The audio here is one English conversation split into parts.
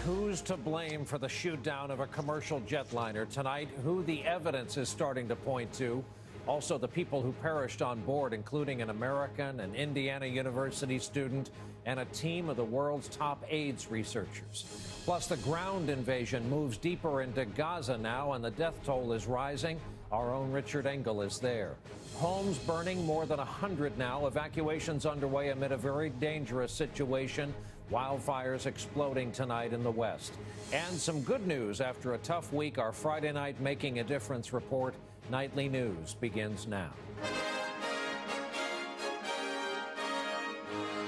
who's to blame for the shoot-down of a commercial jetliner tonight, who the evidence is starting to point to, also the people who perished on board, including an American, an Indiana University student, and a team of the world's top AIDS researchers. Plus, the ground invasion moves deeper into Gaza now, and the death toll is rising. Our own Richard Engel is there. Homes burning, more than 100 now. Evacuations underway amid a very dangerous situation. Wildfires exploding tonight in the West. And some good news after a tough week. Our Friday night Making a Difference report. Nightly News begins now.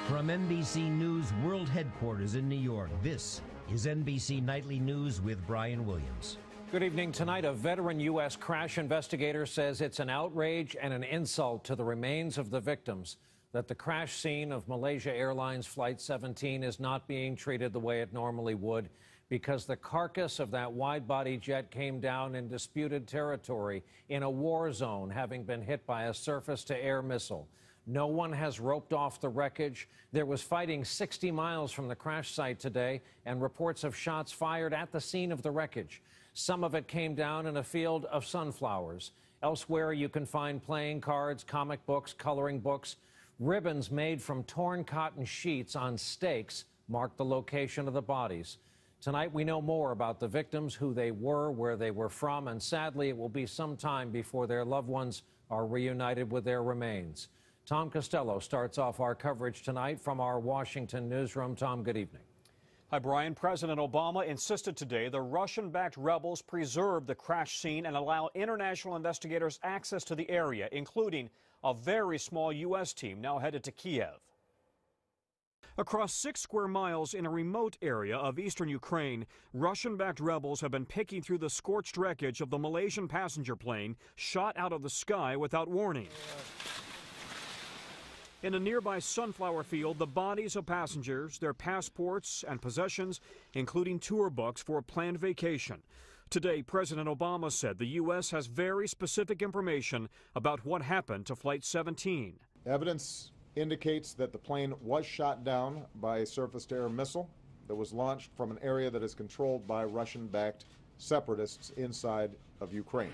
From NBC News World Headquarters in New York, this is NBC Nightly News with Brian Williams. Good evening. Tonight, a veteran U.S. crash investigator says it's an outrage and an insult to the remains of the victims that the crash scene of Malaysia Airlines Flight 17 is not being treated the way it normally would because the carcass of that wide-body jet came down in disputed territory in a war zone, having been hit by a surface-to-air missile. No one has roped off the wreckage. There was fighting 60 miles from the crash site today, and reports of shots fired at the scene of the wreckage. Some of it came down in a field of sunflowers. Elsewhere, you can find playing cards, comic books, coloring books. Ribbons made from torn cotton sheets on stakes mark the location of the bodies. Tonight, we know more about the victims, who they were, where they were from, and sadly, it will be some time before their loved ones are reunited with their remains. Tom Costello starts off our coverage tonight from our Washington newsroom. Tom, good evening. Hi, Brian. President Obama insisted today the Russian-backed rebels preserve the crash scene and allow international investigators access to the area, including a very small U.S. team now headed to Kiev. Across 6 square miles in a remote area of eastern Ukraine, Russian-backed rebels have been picking through the scorched wreckage of the Malaysian passenger plane shot out of the sky without warning. In a nearby sunflower field, the bodies of passengers, their passports and possessions, including tour books for a planned vacation. Today, President Obama said the U.S. has very specific information about what happened to Flight 17. Evidence indicates that the plane was shot down by a surface-to-air missile that was launched from an area that is controlled by Russian-backed separatists inside of Ukraine.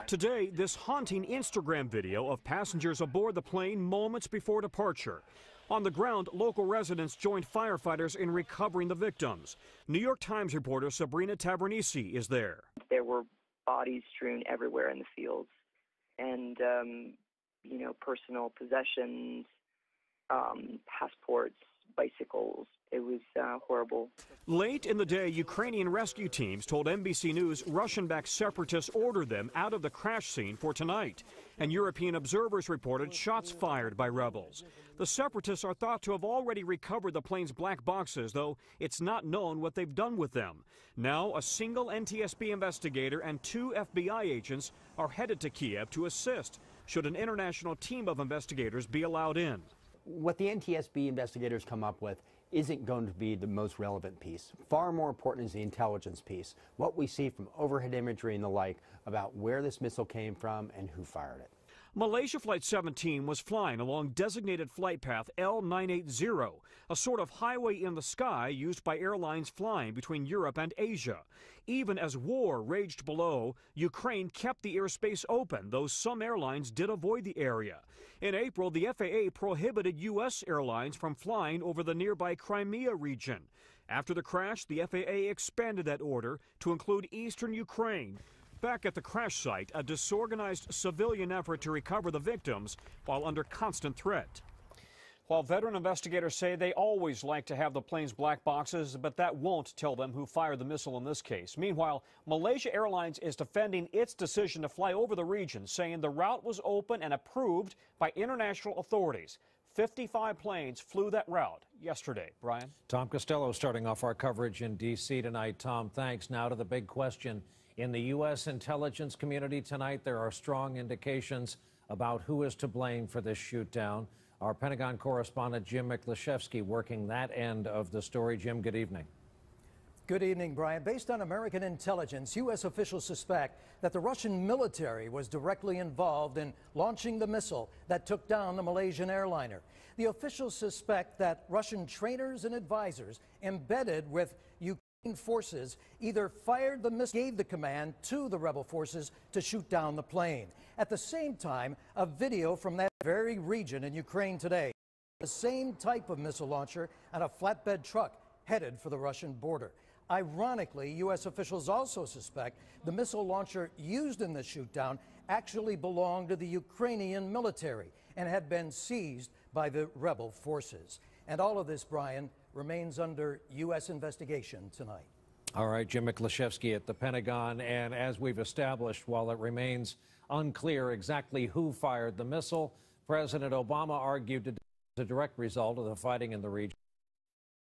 Today, this haunting Instagram video of passengers aboard the plane moments before departure. On the ground, local residents joined firefighters in recovering the victims. New York Times reporter Sabrina Tavernisi is there. There were bodies strewn everywhere in the fields, and personal possessions, passports, bicycles. It was horrible. Late in the day, Ukrainian rescue teams told NBC News Russian-backed separatists ordered them out of the crash scene for tonight. And European observers reported shots fired by rebels. The separatists are thought to have already recovered the plane's black boxes, though it's not known what they've done with them. Now, a single NTSB investigator and 2 FBI agents are headed to Kiev to assist, should an international team of investigators be allowed in. What the NTSB investigators come up with isn't going to be the most relevant piece. Far more important is the intelligence piece, what we see from overhead imagery and the like about where this missile came from and who fired it. Malaysia Flight 17 was flying along designated flight path L980, a sort of highway in the sky used by airlines flying between Europe and Asia. Even as war raged below, Ukraine kept the airspace open, though some airlines did avoid the area. In April, the FAA prohibited U.S. airlines from flying over the nearby Crimea region. After the crash, the FAA expanded that order to include eastern Ukraine. Back at the crash site, a disorganized civilian effort to recover the victims while under constant threat. While veteran investigators say they always like to have the plane's black boxes, but that won't tell them who fired the missile in this case. Meanwhile, Malaysia Airlines is defending its decision to fly over the region, saying the route was open and approved by international authorities. 55 planes flew that route yesterday. Brian? Tom Costello starting off our coverage in D.C. tonight. Tom, thanks. Now to the big question. In the U.S. intelligence community tonight, there are strong indications about who is to blame for this shoot-down. Our Pentagon correspondent Jim Miklaszewski working that end of the story. Jim, good evening. Good evening, Brian. Based on American intelligence, U.S. officials suspect that the Russian military was directly involved in launching the missile that took down the Malaysian airliner. The officials suspect that Russian trainers and advisors embedded with Ukrainian forces either fired the missile, gave the command to the rebel forces to shoot down the plane. At the same time, a video from that very region in Ukraine today, the same type of missile launcher and a flatbed truck headed for the Russian border. Ironically, U.S. officials also suspect the missile launcher used in the shootdown actually belonged to the Ukrainian military and had been seized by the rebel forces. And all of this, Brian, remains under U.S. investigation tonight. All right, Jim Miklaszewski at the Pentagon. And as we've established, while it remains unclear exactly who fired the missile, President Obama argued today as a direct result of the fighting in the region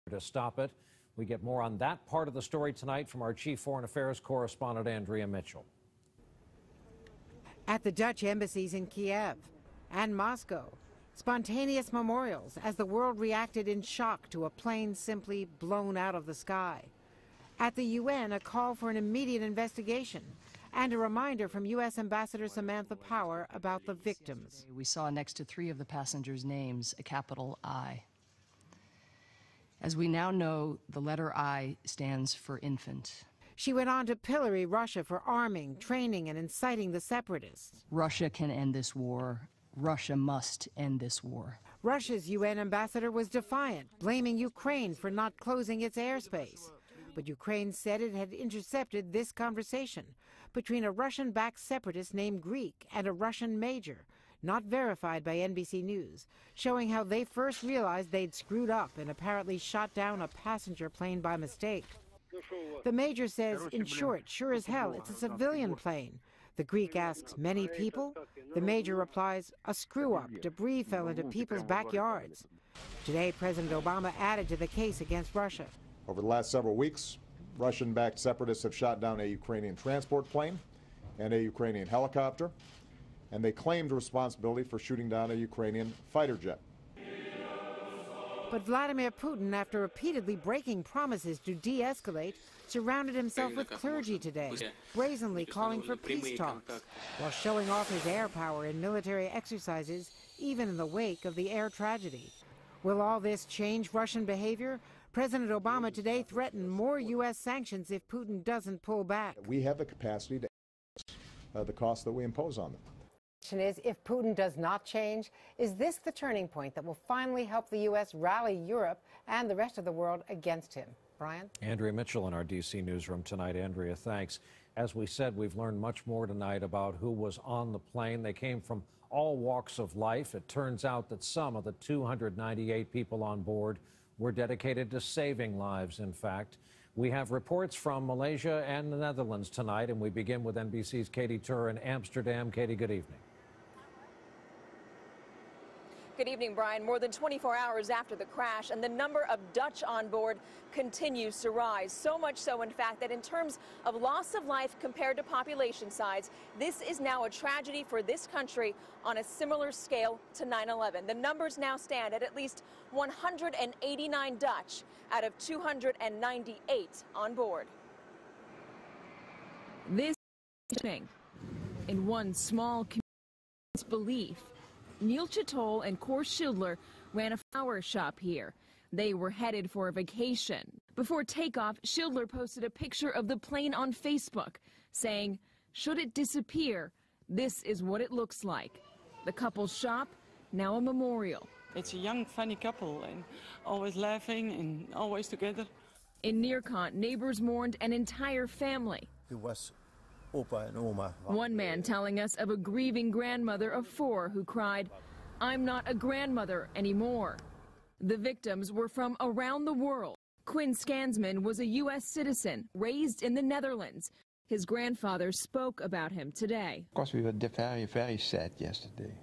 to stop it. We get more on that part of the story tonight from our chief foreign affairs correspondent, Andrea Mitchell. At the Dutch embassies in Kiev and Moscow, spontaneous memorials as the world reacted in shock to a plane simply blown out of the sky. At the UN, a call for an immediate investigation and a reminder from U.S. Ambassador Samantha Power about the victims. We saw next to 3 of the passengers' names a capital I. As we now know, the letter I stands for infant. She went on to pillory Russia for arming, training, and inciting the separatists. Russia can end this war. Russia must end this war. Russia's UN ambassador was defiant, blaming Ukraine for not closing its airspace. But Ukraine said it had intercepted this conversation between a Russian-backed separatist named Greek and a Russian major, not verified by NBC News, showing how they first realized they'd screwed up and apparently shot down a passenger plane by mistake. The major says, in short, sure as hell, it's a civilian plane. The Greek asks, many people? The major replies, a screw-up. Debris fell into people's backyards. Today, President Obama added to the case against Russia. Over the last several weeks, Russian-backed separatists have shot down a Ukrainian transport plane and a Ukrainian helicopter, and they claimed responsibility for shooting down a Ukrainian fighter jet. But Vladimir Putin, after repeatedly breaking promises to de-escalate, surrounded himself with clergy today, brazenly calling for peace talks, while showing off his air power in military exercises, even in the wake of the air tragedy. Will all this change Russian behavior? President Obama today threatened more U.S. sanctions if Putin doesn't pull back. We have the capacity to the cost that we impose on them. The question is, if Putin does not change, is this the turning point that will finally help the U.S. rally Europe and the rest of the world against him? Brian? Andrea Mitchell in our D.C. newsroom tonight. Andrea, thanks. As we said, we've learned much more tonight about who was on the plane. They came from all walks of life. It turns out that some of the 298 people on board were dedicated to saving lives, in fact. We have reports from Malaysia and the Netherlands tonight, and we begin with NBC's Katy Tur in Amsterdam. Katy, good evening. Good evening, Brian. More than 24 hours after the crash, and the number of Dutch on board continues to rise. So much so, in fact, that in terms of loss of life compared to population size, this is now a tragedy for this country on a similar scale to 9/11. The numbers now stand at least 189 Dutch out of 298 on board. This evening, in one small community's belief, Neil Chitol and Cor Schindler ran a flower shop here. They were headed for a vacation. Before takeoff, Schindler posted a picture of the plane on Facebook, saying, "Should it disappear, this is what it looks like." The couple's shop, now a memorial. It's a young, funny couple, and always laughing and always together. In Neerkant, neighbors mourned an entire family. It was Opa and Oma. One man telling us of a grieving grandmother of 4 who cried, "I'm not a grandmother anymore." The victims were from around the world. Quinn Scansman was a U.S. citizen raised in the Netherlands. His grandfather spoke about him today. Of course, we were very, very sad yesterday.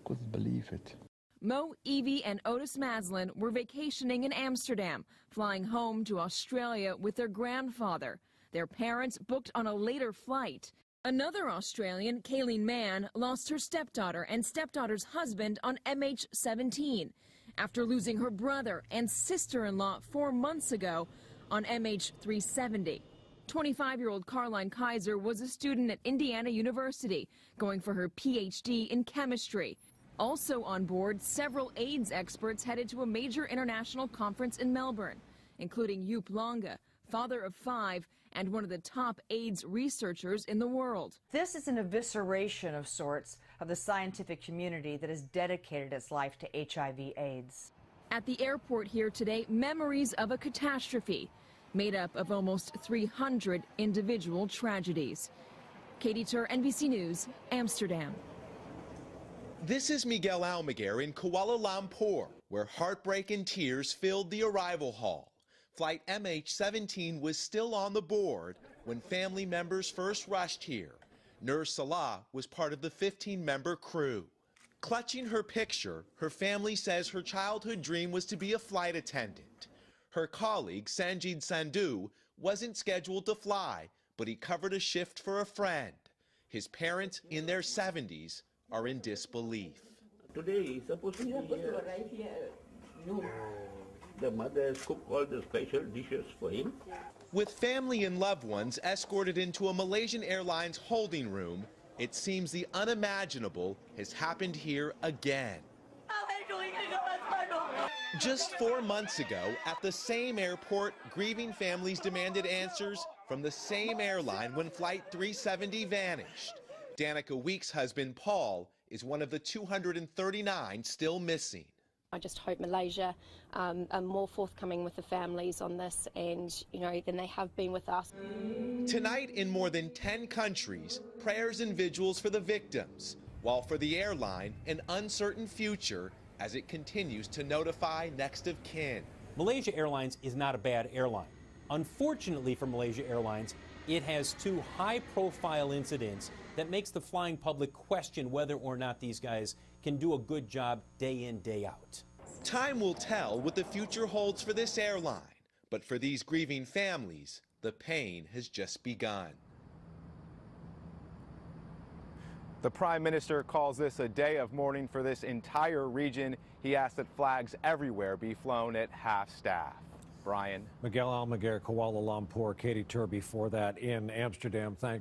Couldn't believe it. Mo, Evie, and Otis Maslin were vacationing in Amsterdam, flying home to Australia with their grandfather. Their parents booked on a later flight. Another Australian, Kayleen Mann, lost her stepdaughter and stepdaughter's husband on MH17. After losing her brother and sister-in-law 4 months ago, on MH370. 25-year-old Caroline Kaiser was a student at Indiana University, going for her PhD in chemistry. Also on board, several AIDS experts headed to a major international conference in Melbourne, including Joop Longa, father of 5, and one of the top AIDS researchers in the world. This is an evisceration of sorts of the scientific community that has dedicated its life to HIV/AIDS. At the airport here today, memories of a catastrophe made up of almost 300 individual tragedies. Katy Tur, NBC News, Amsterdam. This is Miguel Almaguer in Kuala Lumpur, where heartbreak and tears filled the arrival hall. Flight MH17 was still on the board when family members first rushed here. Nur Salah was part of the 15-member crew. Clutching her picture, her family says her childhood dream was to be a flight attendant. Her colleague, Sanjid Sandhu, wasn't scheduled to fly, but he covered a shift for a friend. His parents, in their 70s, are in disbelief. Today is supposed to be here. The mother cooked all the special dishes for him. With family and loved ones escorted into a Malaysian Airlines holding room, it seems the unimaginable has happened here again. Just 4 months ago, at the same airport, grieving families demanded answers from the same airline when Flight 370 vanished. Danica Weeks' husband, Paul, is one of the 239 still missing. I just hope Malaysia are more forthcoming with the families on this and, than they have been with us. Tonight, in more than 10 countries, prayers and vigils for the victims, while for the airline, an uncertain future as it continues to notify next of kin. Malaysia Airlines is not a bad airline. Unfortunately for Malaysia Airlines, it has 2 high-profile incidents that makes the flying public question whether or not these guys can do a good job day in, day out. Time will tell what the future holds for this airline, but for these grieving families, the pain has just begun. The Prime Minister calls this a day of mourning for this entire region. He asked that flags everywhere be flown at half-staff. Brian. Miguel Almaguer, Kuala Lumpur, Katy Tur before that in Amsterdam. Thanks.